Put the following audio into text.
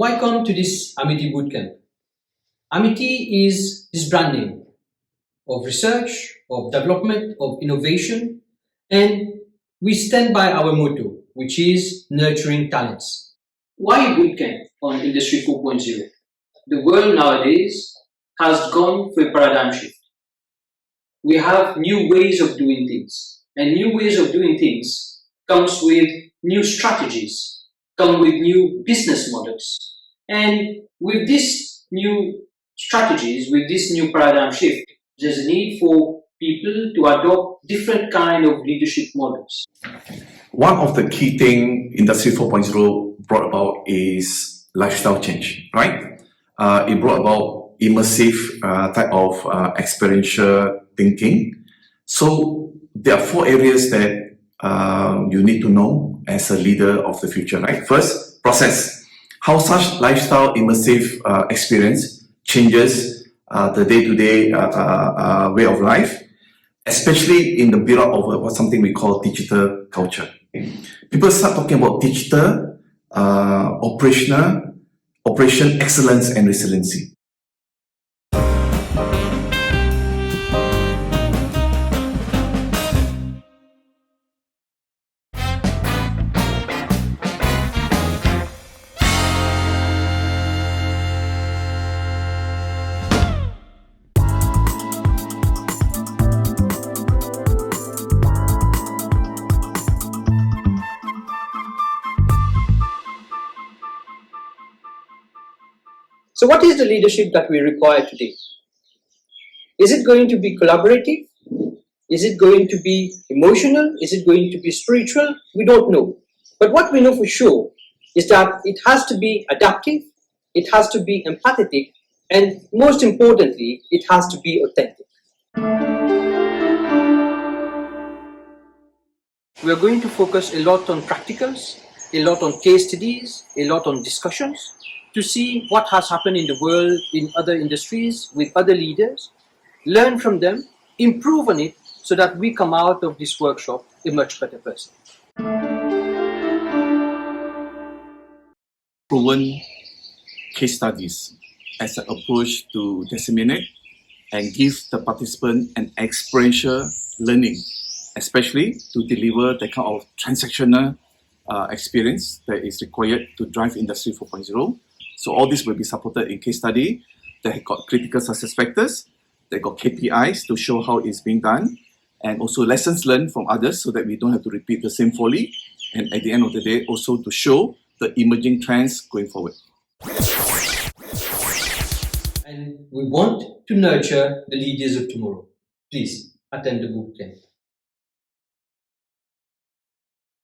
Welcome to this Amity Bootcamp. Amity is this brand name of research, of development, of innovation, and we stand by our motto, which is nurturing talents. Why Bootcamp on Industry 4.0? The world nowadays has gone through a paradigm shift. We have new ways of doing things, and new ways of doing things comes with new strategies, come with new business models. And with these new strategies, with this new paradigm shift, there's a need for people to adopt different kind of leadership models. One of the key things Industry 4.0 brought about is lifestyle change, right? It brought about immersive type of experiential thinking. So there are 4 areas that you need to know as a leader of the future, right? First, process. How such lifestyle immersive experience changes the day-to-day way of life, especially in the build-up of something we call digital culture. People start talking about digital, operation excellence and resiliency. So what is the leadership that we require today? Is it going to be collaborative? Is it going to be emotional? Is it going to be spiritual? We don't know. But what we know for sure is that it has to be adaptive, it has to be empathetic, and most importantly, it has to be authentic. We are going to focus a lot on practicals, a lot on case studies, a lot on discussions, to see what has happened in the world, in other industries, with other leaders, learn from them, improve on it, so that we come out of this workshop a much better person. Proven case studies as an approach to disseminate and give the participant an experiential learning, especially to deliver the kind of transactional experience that is required to drive Industry 4.0. So all this will be supported in case study. They have got critical success factors, they got KPIs to show how it's being done, and also lessons learned from others so that we don't have to repeat the same folly. And at the end of the day, also to show the emerging trends going forward. And we want to nurture the leaders of tomorrow. Please attend the bootcamp.